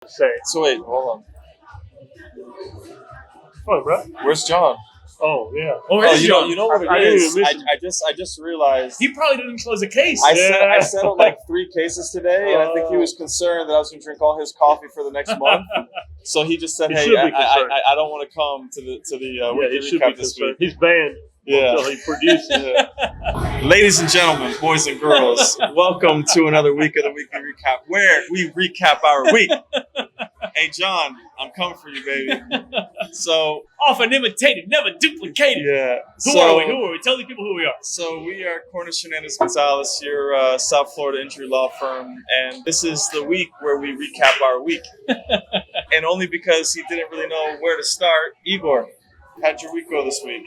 Say, So wait, hold fuck, bro. on. Where's John? Oh yeah. Oh, Oh, is John? you know what I it didn't is? even miss him. I just realized. He probably didn't close a case. I Yeah. settled like 3 cases today, and I think he was concerned that I was going to drink all his coffee for the next month. So he just said, He "Hey, should be concerned. I don't want to come to the Yeah, weekly he should be recap this concerned. week." He's banned Yeah. until he produces. Ladies and gentlemen, boys and girls, welcome to another week of the weekly recap, where we recap our week. Hey, John, I'm coming for you, baby. So, Often imitated, never duplicated. yeah. Who are we? Who are we? Tell the people who we are. So we are Cornish Hernandez Gonzalez, your South Florida injury law firm, and this is the week where we recap our week. And only because he didn't really know where to start, Igor, how'd your week go this week?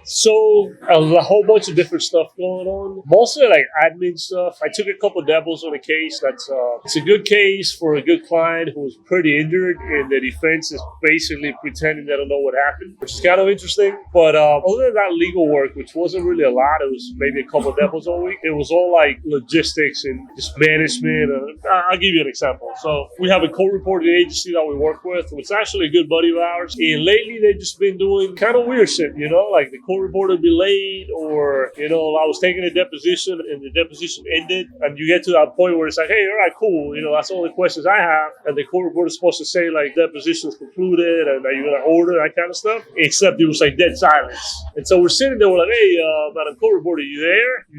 So a whole bunch of different stuff going on. Mostly like admin stuff. I took a couple dabbles on a case that's it's a good case for a good client who was pretty injured, and the defense is basically pretending they don't know what happened, which is kind of interesting. But other than that legal work, which wasn't really a lot, it was maybe a couple dabbles all week. It was all like logistics and just management. I'll give you an example. So we have a court-reported agency that we work with. It's actually a good buddy of ours, and lately they've just been doing kind of weird shit, like the court report would be late, or I was taking a deposition and the deposition ended, and you get to that point where it's like, hey, all right, cool, that's all the questions I have, and the court report is supposed to say like deposition's concluded and are you gonna order, that kind of stuff, except it was like dead silence. And so we're sitting there, we're like, hey, madam court reporter, you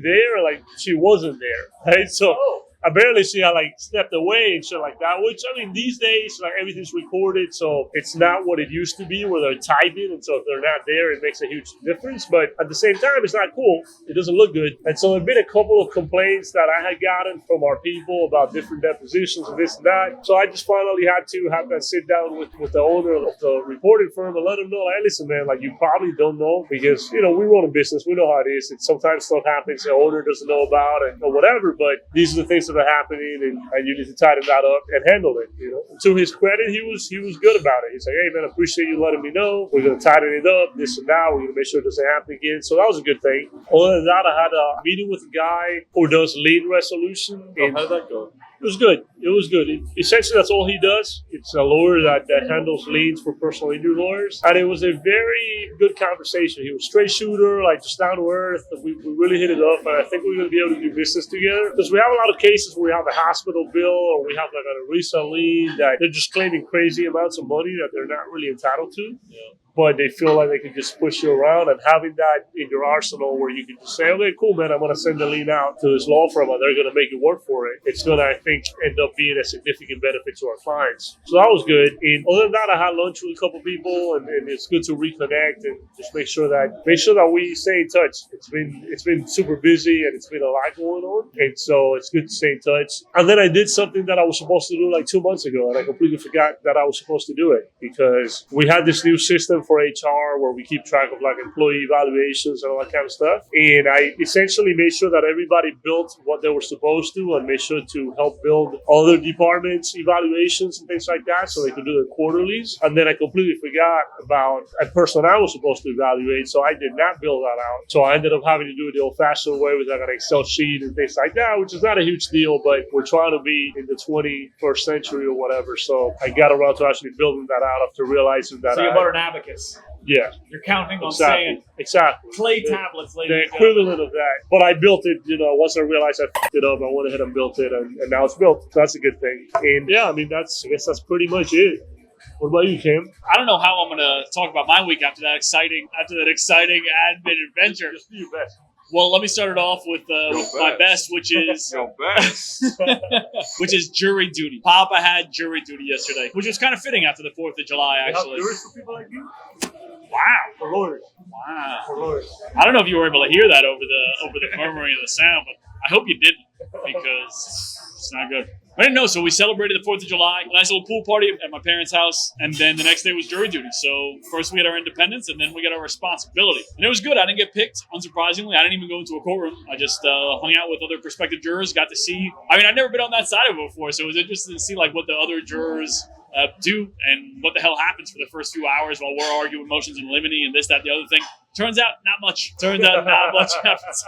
there? Like, she wasn't there, right? So apparently she had like stepped away and shit like that, which I mean these days like everything's recorded, so it's not what it used to be where they're typing, and so if they're not there it makes a huge difference. But at the same time it's not cool, it doesn't look good. And so there have been a couple of complaints that I had gotten from our people about different depositions and this and that, so I just finally had to have that sit down with the owner of the reporting firm and let him know, like, listen man, like you probably don't know, because we run a business, we know how it is, and sometimes stuff happens the owner doesn't know about it or whatever, but these are the things that are happening, and you need to tighten that up and handle it. To his credit, he was good about it. He's like, hey man, I appreciate you letting me know. We're gonna tighten it up, this and that. We're gonna make sure it doesn't happen again. So that was a good thing. Other than that, I had a meeting with a guy who does lien resolution. How did that go? It was good. Essentially, that's all he does. It's a lawyer that handles liens for personal injury lawyers. And it was a very good conversation. He was straight shooter, like just down to earth. We really hit it off, and I think we're going to be able to do business together. Because we have a lot of cases where we have a hospital bill, or we have like a resale lien that they're just claiming crazy amounts of money that they're not really entitled to. Yeah. But they feel like they can just push you around, and having that in your arsenal where you can just say, okay, cool, man, I'm going to send the lien out to this law firm and they're going to make it work for it. It's going to, I think, end up being a significant benefit to our clients. So that was good. And other than that, I had lunch with a couple people, and it's good to reconnect and just make sure that we stay in touch. It's been super busy and it's been a lot going on. And so it's good to stay in touch. And then I did something that I was supposed to do like 2 months ago, and I completely forgot that I was supposed to do it, because we had this new system for HR where we keep track of like employee evaluations and all that kind of stuff. And I essentially made sure that everybody built what they were supposed to, and made sure to help build other departments' evaluations and things like that so they could do their quarterlies. And then I completely forgot about a person I was supposed to evaluate, so I did not build that out. So I ended up having to do it the old-fashioned way with like an Excel sheet and things like that, which is not a huge deal, but we're trying to be in the 21st century or whatever. So I got around to actually building that out after realizing that. So you bought an abacus. Yeah. You're counting on Exactly. clay tablets later. The equivalent of that. But I built it, once I realized I fucked it up, I went ahead and built it, and now it's built. So that's a good thing. And yeah, I guess that's pretty much it. What about you, Cam? I don't know how I'm going to talk about my week after that exciting admin adventure. Just do your best. Well, let me start it off with my best, which is Your best. which is jury duty. Papa had jury duty yesterday, which was kind of fitting after the 4th of July, actually. Juries for people like you? Wow. For lawyers. Wow. For lawyers. I don't know if you were able to hear that over the murmuring of the sound, but I hope you didn't, because it's not good. I didn't know, so we celebrated the 4th of July, a nice little pool party at my parents' house, and then the next day was jury duty. So first we had our independence, and then we got our responsibility. And it was good. I didn't get picked, unsurprisingly. I didn't even go into a courtroom. I just hung out with other prospective jurors, got to see. I'd never been on that side of it before, so it was interesting to see like what the other jurors do and what the hell happens for the first few hours while we're arguing motions in limine and this, that, the other thing. Turns out not much. Happens.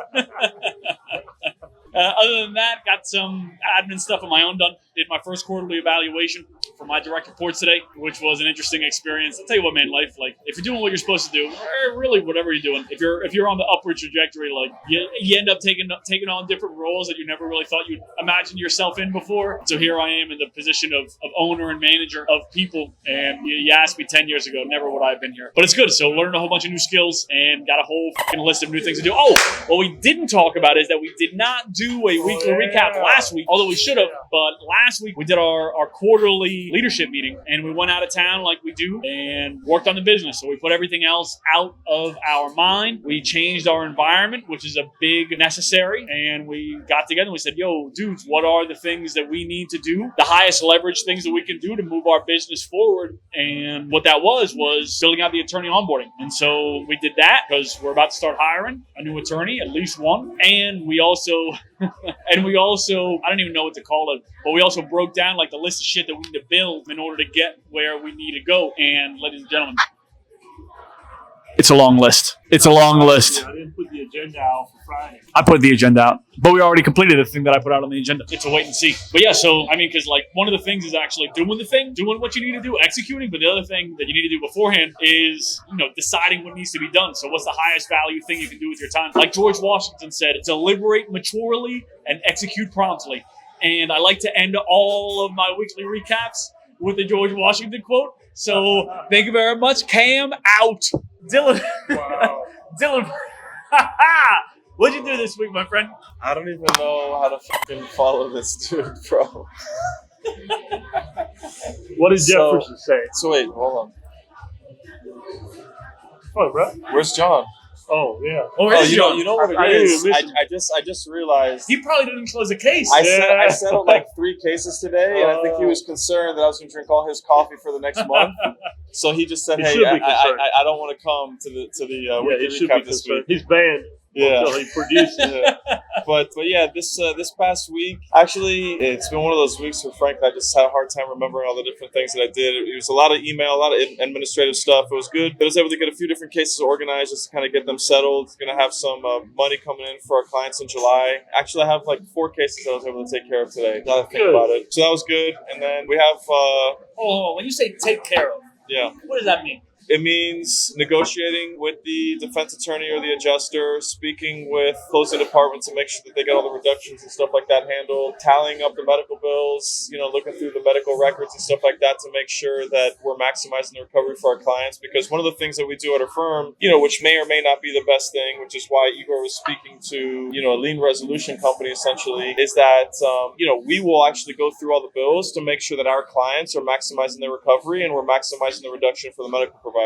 Other than that, got some admin stuff on my own done. Did my first quarterly evaluation for my direct reports today, which was an interesting experience. I'll tell you what, man, life, like, if you're doing what you're supposed to do, really whatever you're doing, if you're on the upward trajectory, like, you end up taking on different roles that you never really thought you'd imagine yourself in before. So here I am in the position of owner and manager of people, and you asked me 10 years ago, never would I have been here. But it's good. So learned a whole bunch of new skills and got a whole fucking list of new things to do. Oh, what we didn't talk about is that we did not do a weekly recap last week, although we should have. But last week we did our quarterly leadership meeting, and we went out of town like we do and worked on the business. So we put everything else out of our mind. We changed our environment, which is a big necessary, and we got together and we said, yo, dudes, what are the things that we need to do, the highest leverage things that we can do to move our business forward? And what that was building out the attorney onboarding. And so we did that because we're about to start hiring a new attorney, at least one. And we also I don't even know what to call it, but we also broke down like the list of shit that we need to build in order to get where we need to go. And ladies and gentlemen, it's a long list. It's a long list. I didn't put the agenda out for Friday. I put the agenda out, but we already completed the thing that I put out on the agenda. It's a wait and see. But yeah, so, I mean, because like one of the things is actually doing the thing, doing what you need to do, executing. But the other thing that you need to do beforehand is, deciding what needs to be done. So what's the highest value thing you can do with your time? Like George Washington said, deliberate maturely and execute promptly. And I like to end all of my weekly recaps with the George Washington quote. So thank you very much. Cam out. Dylan. Wow. Dylan. What'd you do this week, my friend? I don't even know how to fucking follow this dude, bro. What did Jefferson say? So wait, hold on. Oh, bro. Where's John? Oh, yeah. Oh, you know what I it is? didn't even miss I just realized. He probably didn't close a case. I settled like 3 cases today, and I think he was concerned that I was going to drink all his coffee for the next month. So he just said, He "Hey, should be concerned. I don't want to come to the weekly recap this week." He's banned until he produces. Yeah. But yeah, this past week, actually, it's been one of those weeks where, frankly, I just had a hard time remembering all the different things that I did. It was a lot of email, a lot of administrative stuff. It was good, but I was able to get a few different cases organized just to kind of get them settled. Going to have some money coming in for our clients in July. Actually, I have like 4 cases that I was able to take care of today. Now that I think about it, so that was good. And then we have. When you say take care of, yeah. What does that mean? It means negotiating with the defense attorney or the adjuster, speaking with closing department to make sure that they get all the reductions and stuff like that handled, tallying up the medical bills, looking through the medical records and stuff like that to make sure that we're maximizing the recovery for our clients. Because one of the things that we do at our firm, which may or may not be the best thing, which is why Igor was speaking to, a lien resolution company essentially, is that, we will actually go through all the bills to make sure that our clients are maximizing their recovery and we're maximizing the reduction for the medical provider.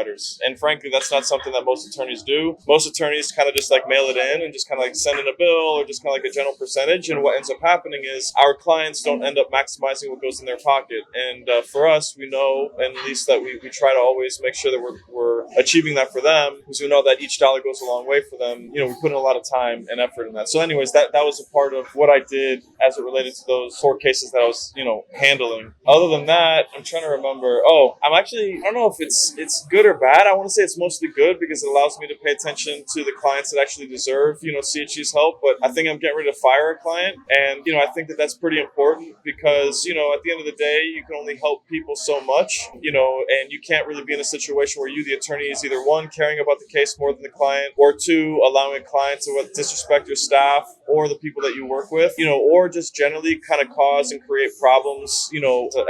And frankly, that's not something that most attorneys do. Most attorneys kind of just like mail it in and just kind of like send in a bill or just kind of like a general percentage. And what ends up happening is our clients don't end up maximizing what goes in their pocket. And for us, we know, and at least that we try to always make sure that we're achieving that for them, because we know that each dollar goes a long way for them. We put in a lot of time and effort in that. So anyways, that was a part of what I did as it related to those 4 cases that I was, handling. Other than that, I'm trying to remember. I don't know if it's good or bad. I want to say it's mostly good because it allows me to pay attention to the clients that actually deserve, CHE's help. But I think I'm getting ready to fire a client. And, I think that that's pretty important because, at the end of the day, you can only help people so much, and you can't really be in a situation where you, the attorney, is either 1, caring about the case more than the client, or 2, allowing a client to disrespect your staff or the people that you work with, or just generally kind of cause and create problems,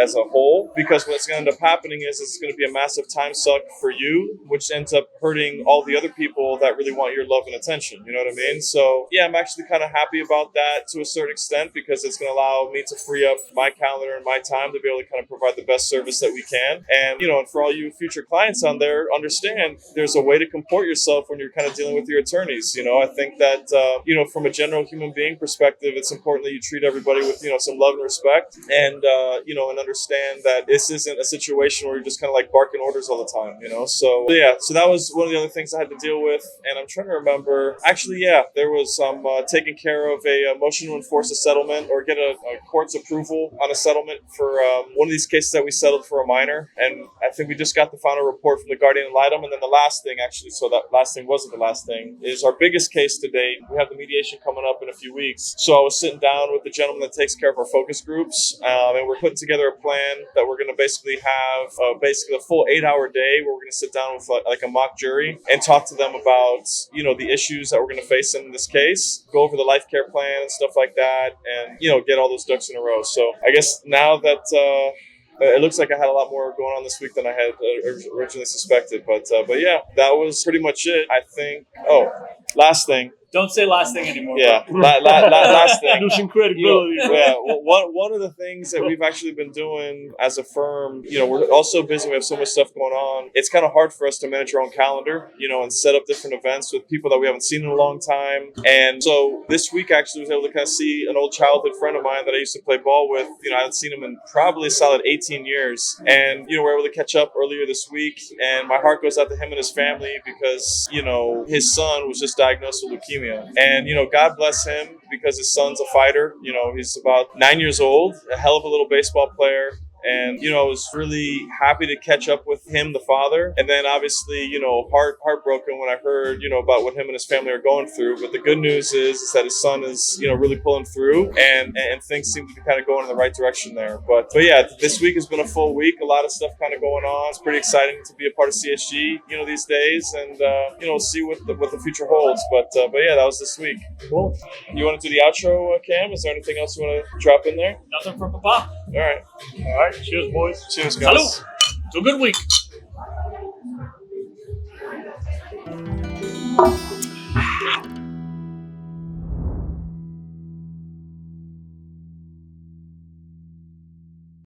as a whole. Because what's going to end up happening is it's going to be a massive time suck for you, which ends up hurting all the other people that really want your love and attention. You know what I mean? So yeah, I'm actually kind of happy about that to a certain extent because it's going to allow me to free up my calendar and my time to be able to kind of provide the best service that we can. And, and for all you future clients on there, understand there's a way to comport yourself when you're kind of dealing with your attorneys. I think that, from a general human being perspective, it's important that you treat everybody with, some love and respect and, and understand that this isn't a situation where you're just kind of like barking orders all the time, So that was one of the other things I had to deal with. And I'm trying to remember, actually, there was some taking care of a motion to enforce a settlement or get a court's approval on a settlement for one of these cases that we settled for a minor. And I think we just got the final report from the guardian ad litem. And then the last thing, actually, so that last thing wasn't the last thing, is our biggest case to date. We have the mediation coming up in a few weeks. So I was sitting down with the gentleman that takes care of our focus groups, and we're putting together a plan that we're going to basically have basically a full 8-hour day where we're going to sit down with like a mock jury and talk to them about, you know, the issues that we're going to face in this case, go over the life care plan and stuff like that, and, you know, get all those ducks in a row. So I guess now that it looks like I had a lot more going on this week than I had originally suspected. But yeah, that was pretty much it, I think. Oh, last thing. Don't say last thing anymore. Yeah, last thing. Losing credibility. Yeah, one of the things that we've actually been doing as a firm, you know, we're also busy. We have so much stuff going on. It's kind of hard for us to manage our own calendar, you know, and set up different events with people that we haven't seen in a long time. And so this week, actually, was able to kind of see an old childhood friend of mine that I used to play ball with. You know, I hadn't seen him in probably a solid 18 years. And, you know, we were able to catch up earlier this week. And my heart goes out to him and his family because, you know, his son was just diagnosed with leukemia. And, you know, God bless him because his son's a fighter. You know, he's about 9 years old, a hell of a little baseball player. And, you know, I was really happy to catch up with him, the father. And then obviously, you know, heartbroken when I heard, you know, about what him and his family are going through. But the good news is that his son is, you know, really pulling through and things seem to be kind of going in the right direction there. But yeah, this week has been a full week. A lot of stuff kind of going on. It's pretty exciting to be a part of CSG, you know, these days. And, you know, see what the future holds. But yeah, that was this week. Cool. You want to do the outro, Cam? Is there anything else you want to drop in there? Nothing from Papa. All right. All right. Cheers, boys. Cheers, guys. Salud. To a good week.